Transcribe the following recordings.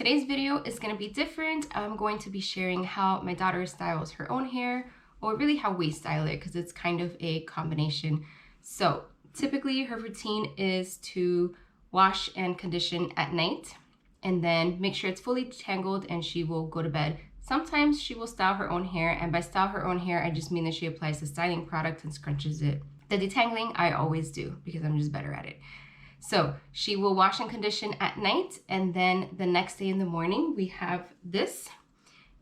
today's video is going to be different. I'm going to be sharing how my daughter styles her own hair, or really how we style it, because it's kind of a combination. So typically her routine is to wash and condition at night and then make sure it's fully detangled and she will go to bed. Sometimes she will style her own hair, and by style her own hair I just mean that she applies the styling product and scrunches it. The detangling I always do because I'm just better at it. So she will wash and condition at night, and then the next day in the morning we have this.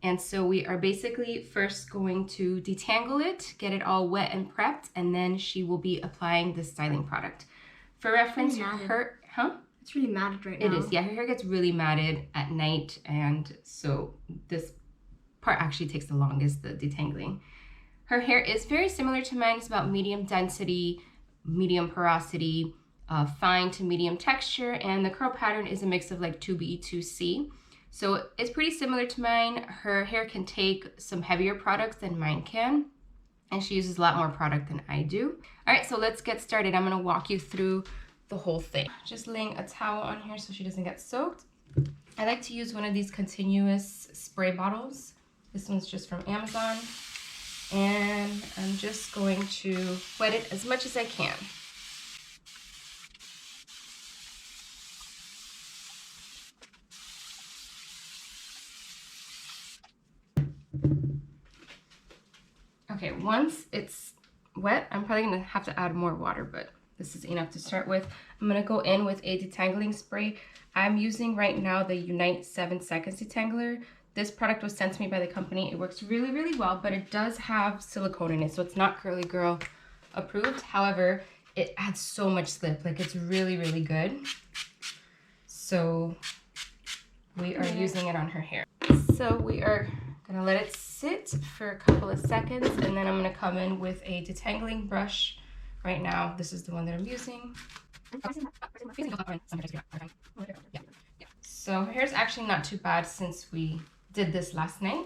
And so we are basically first going to detangle it, get it all wet and prepped, and then she will be applying the styling product. For reference, It's really matted right now. It is, yeah. Her hair gets really matted at night, and so this part actually takes the longest, the detangling. Her hair is very similar to mine. It's about medium density, medium porosity, fine to medium texture, and the curl pattern is a mix of like 2B, 2C. So it's pretty similar to mine. Her hair can take some heavier products than mine can, and she uses a lot more product than I do. All right, so let's get started. I'm gonna walk you through the whole thing. Just laying a towel on here so she doesn't get soaked. I like to use one of these continuous spray bottles. This one's just from Amazon, and I'm just going to wet it as much as I can. Okay, once it's wet, I'm probably gonna have to add more water, but this is enough to start with. I'm gonna go in with a detangling spray. I'm using right now the Unite 7 Seconds Detangler. This product was sent to me by the company. It works really, really well, but it does have silicone in it, so it's not Curly Girl approved. However, it adds so much slip. Like, it's really, really good. So we are using it on her hair. So we are gonna let it sit for a couple of seconds, and then I'm gonna come in with a detangling brush. Right now, this is the one that I'm using. So her hair's actually not too bad since we did this last night,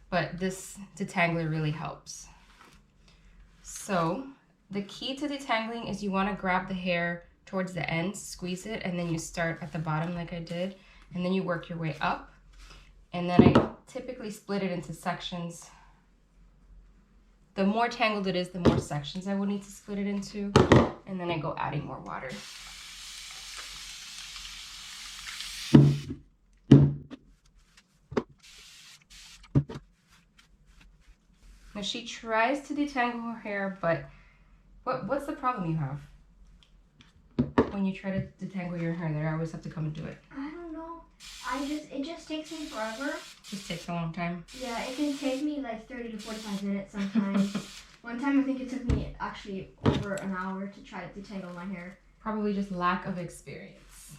but this detangler really helps. So the key to detangling is you want to grab the hair towards the end, squeeze it, and then you start at the bottom like I did, and then you work your way up. And then I typically split it into sections. The more tangled it is, the more sections I will need to split it into, and then I go adding more water. Now she tries to detangle her hair, but what's the problem you have? When you try to detangle your hair there, I always have to come and do it. I don't know. It just takes me forever. Just takes a long time. Yeah, it can take me like 30 to 45 minutes sometimes. One time I think it took me actually over an hour to try to detangle my hair. Probably just lack of experience.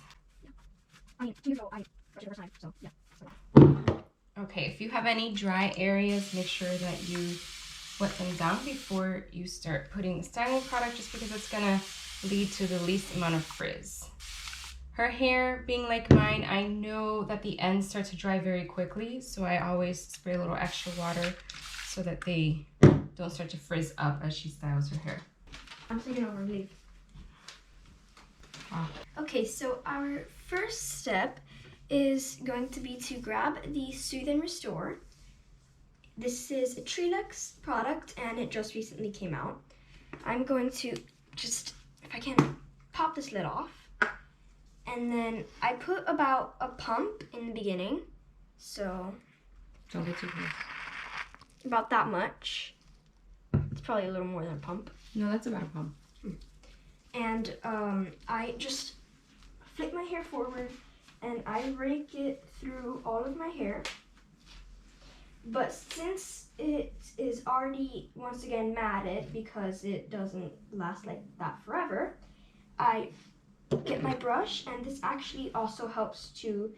I mean, 2 years ago, I brushed it the first time, so yeah. Okay, if you have any dry areas, make sure that you wet them down before you start putting the styling product, just because it's gonna lead to the least amount of frizz. Her hair being like mine, I know that the ends start to dry very quickly, so I always spray a little extra water so that they don't start to frizz up as she styles her hair. I'm taking over leave. Wow. Okay, so our first step is going to be to grab the Soothe and Restore. This is a Treluxe product, and it just recently came out. I'm going to just, if I can, pop this lid off. And then I put about a pump in the beginning. So Don't get too close. about that much. It's probably a little more than a pump. No, that's about a pump. And I just flip my hair forward and I rake it through all of my hair. But since it is already, once again, matted, because it doesn't last like that forever, I get my brush, and this actually also helps to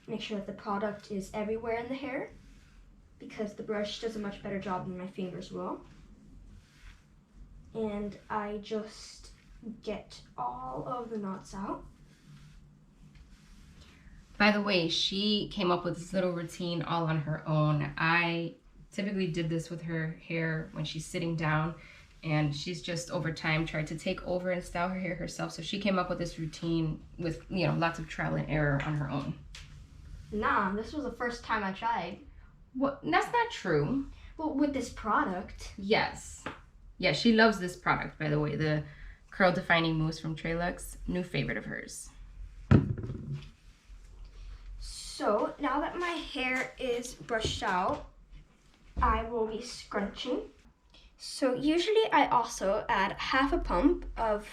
make sure that the product is everywhere in the hair, because the brush does a much better job than my fingers will. And I just get all of the knots out. By the way, she came up with this little routine all on her own. I typically did this with her hair when she's sitting down, and she's just over time tried to take over and style her hair herself. So she came up with this routine with, you know, lots of trial and error on her own. Nah, this was the first time I tried. Well, that's not true. Well, with this product. Yes. Yeah, she loves this product, by the way. The Curl Defining Mousse from Treluxe. New favorite of hers. So, now that my hair is brushed out, I will be scrunching. So, usually I also add half a pump of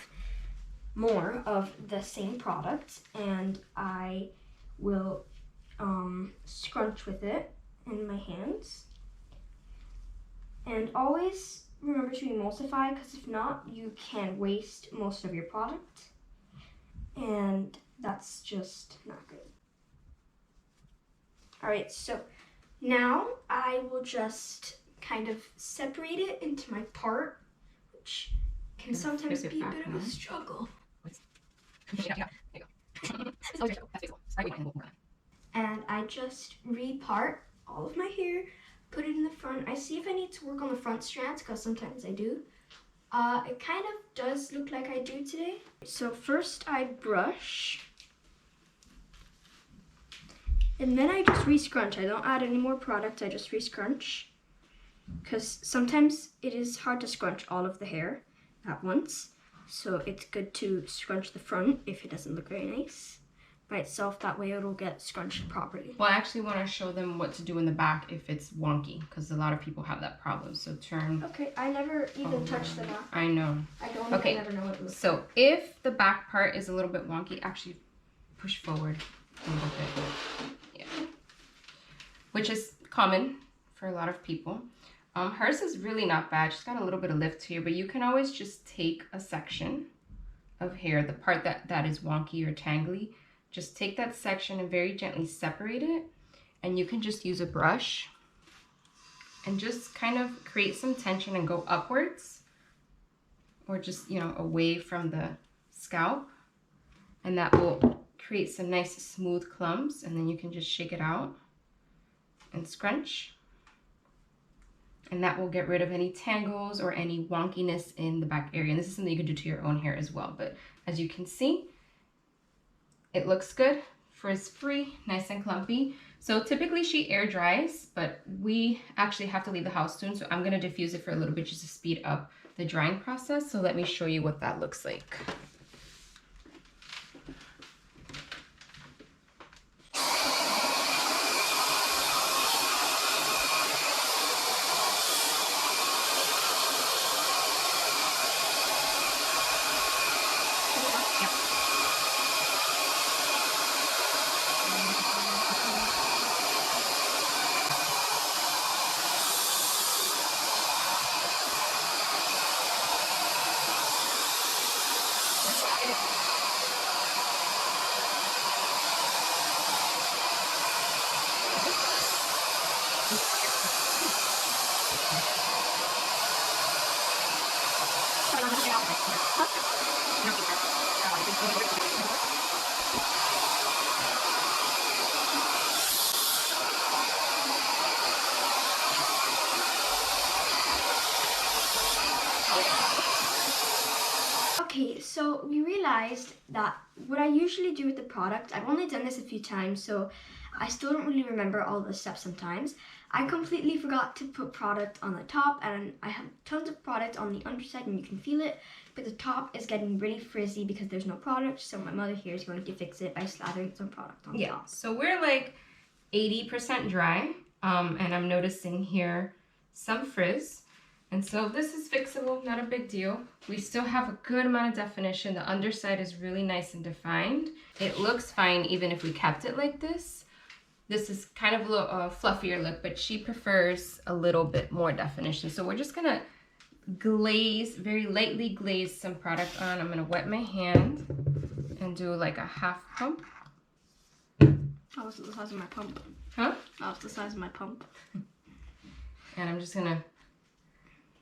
more of the same product, and I will scrunch with it in my hands. And always remember to emulsify, because if not, you can waste most of your product, and that's just not good. Alright, so now I will just kind of separate it into my part, which can sometimes be a bit of a struggle. And I just repart all of my hair, put it in the front. I see if I need to work on the front strands, because sometimes I do. It kind of does look like I do today. So first I brush, and then I just re-scrunch. I don't add any more product, I just re-scrunch, because sometimes it is hard to scrunch all of the hair at once. So it's good to scrunch the front if it doesn't look very nice by itself. That way it'll get scrunched properly. Well, I actually want to show them what to do in the back if it's wonky, because a lot of people have that problem. So turn. Okay, I never even touched the back. I know. I don't. Okay. I never know what it looks So like. if the back part is a little bit wonky, actually push forward a little bit. Yeah. Which is common for a lot of people. Hers is really not bad. She's got a little bit of lift here, but you can always just take a section of hair, the part that is wonky or tangly. Just take that section and very gently separate it, and you can just use a brush and just kind of create some tension and go upwards, or just, you know, away from the scalp, and that will create some nice smooth clumps, and then you can just shake it out and scrunch, and that will get rid of any tangles or any wonkiness in the back area. And this is something you can do to your own hair as well, but as you can see, it looks good, frizz-free, nice and clumpy. So typically she air dries, but we actually have to leave the house soon, so I'm gonna diffuse it for a little bit just to speed up the drying process. So let me show you what that looks like. Okay, so we realized that what I usually do with the product, I've only done this a few times, so I still don't really remember all the steps sometimes. I completely forgot to put product on the top, and I have tons of product on the underside, and you can feel it, but the top is getting really frizzy because there's no product, so my mother here is going to fix it by slathering some product on top. So we're like 80% dry, and I'm noticing here some frizz. And so this is fixable, not a big deal. We still have a good amount of definition. The underside is really nice and defined. It looks fine even if we kept it like this. This is kind of a little fluffier look, but she prefers a little bit more definition. So we're just gonna glaze, very lightly glaze some product on. I'm gonna wet my hand and do like a half pump. That was the size of my pump. Huh? That was the size of my pump. And I'm just gonna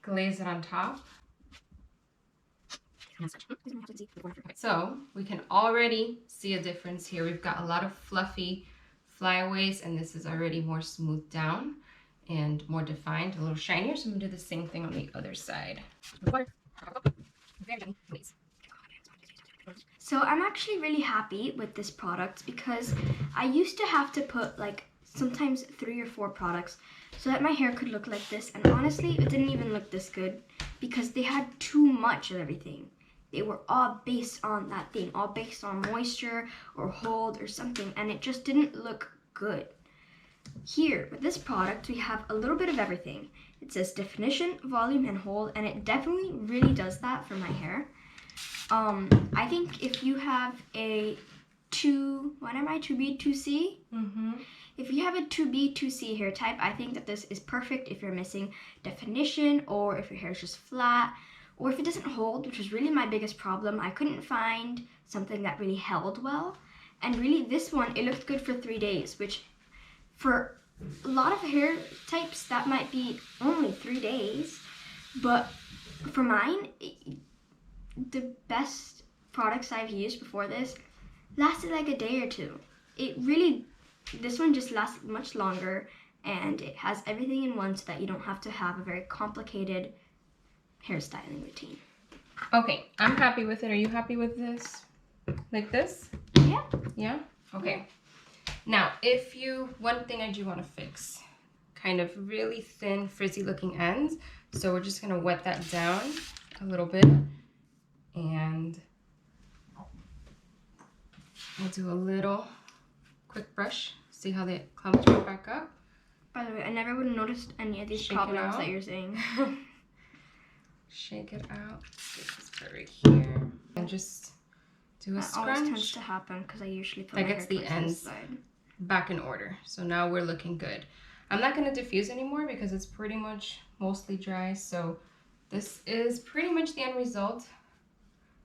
glaze it on top. So we can already see a difference here. We've got a lot of fluffy flyaways, and this is already more smoothed down. and more defined, a little shinier. So I'm gonna do the same thing on the other side. So I'm actually really happy with this product because I used to have to put like sometimes 3 or 4 products so that my hair could look like this, and honestly it didn't even look this good because they had too much of everything. They were all based on that thing, all based on moisture or hold or something, and it just didn't look good. Here, with this product, we have a little bit of everything. It says definition, volume, and hold, and it definitely really does that for my hair. I think if you have a 2B, 2C? Mm-hmm. If you have a 2B, 2C hair type, I think that this is perfect if you're missing definition, or if your hair is just flat, or if it doesn't hold, which is really my biggest problem. I couldn't find something that really held well. And really this one, it looked good for 3 days, which for a lot of hair types, that might be only 3 days. But for mine, the best products I've used before this lasted like a day or 2. This one just lasts much longer, and it has everything in one so that you don't have to have a very complicated hairstyling routine. Okay, I'm happy with it. Are you happy with this? Like this? Yeah. Yeah? Okay. Now, one thing I do want to fix, kind of really thin, frizzy looking ends. So we're just going to wet that down a little bit. And we'll do a little quick brush. See how the clumps go back up? By the way, I never would have noticed any of these problems that you're saying. Shake it out. Get this part right here. And just do a scrunch. That always tends to happen because I usually put that my gets hair the ends back in order. So now we're looking good. I'm not going to diffuse anymore because it's pretty much mostly dry. So this is pretty much the end result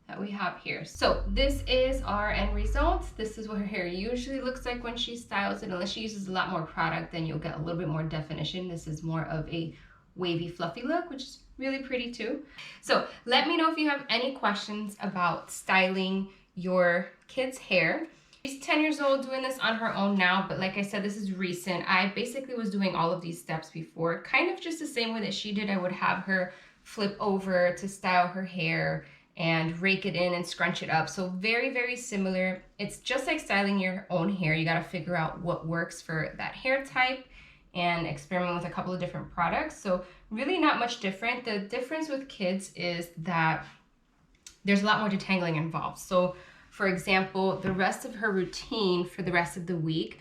that we have here. So this is our end result. This is what her hair usually looks like when she styles it. Unless she uses a lot more product, then you'll get a little bit more definition. This is more of a wavy, fluffy look, which is really pretty too. So let me know if you have any questions about styling your kid's hair. She's 10 years old, doing this on her own now, but like I said, this is recent. I basically was doing all of these steps before, kind of just the same way that she did. I would have her flip over to style her hair and rake it in and scrunch it up. So very, very similar. It's just like styling your own hair. You got to figure out what works for that hair type and experiment with a couple of different products. So really not much different. The difference with kids is that there's a lot more detangling involved. So for example, the rest of her routine for the rest of the week,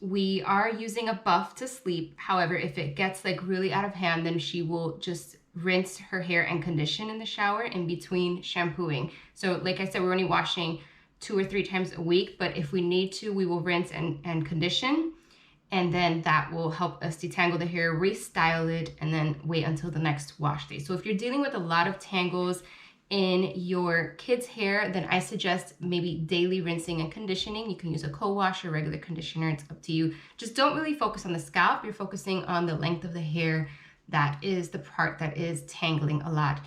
we are using a buff to sleep. However, if it gets like really out of hand, then she will just rinse her hair and condition in the shower in between shampooing. So like I said, we're only washing 2 or 3 times a week, but if we need to, we will rinse and condition. And then that will help us detangle the hair, restyle it, and then wait until the next wash day. So if you're dealing with a lot of tangles in your kid's hair, then I suggest maybe daily rinsing and conditioning. You can use a co-wash or regular conditioner. It's up to you. Just don't really focus on the scalp. You're focusing on the length of the hair. That is the part that is tangling a lot.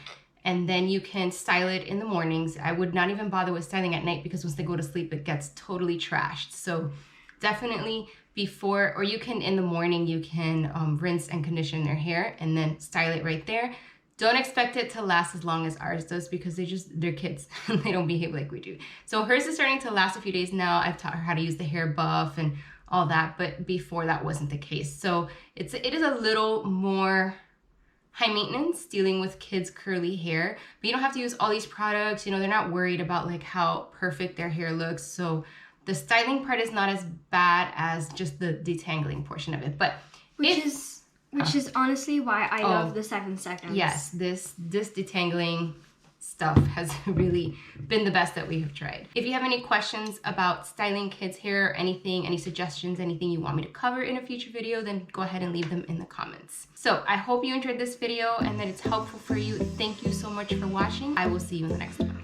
And then you can style it in the mornings. I would not even bother with styling at night because once they go to sleep, it gets totally trashed. So definitely before, or you can in the morning, you can rinse and condition their hair and then style it right there. Don't expect it to last as long as ours does because they're kids and they don't behave like we do. So hers is starting to last a few days now. I've taught her how to use the hair buff and all that, but before that wasn't the case. So it is a little more high maintenance dealing with kids' curly hair, but you don't have to use all these products. You know, they're not worried about like how perfect their hair looks. So the styling part is not as bad as just the detangling portion of it. But which is honestly why I love the 7 seconds. Yes, this detangling stuff has really been the best that we have tried. If you have any questions about styling kids' hair or anything, any suggestions, anything you want me to cover in a future video, then go ahead and leave them in the comments. So I hope you enjoyed this video and that it's helpful for you. Thank you so much for watching. I will see you in the next one.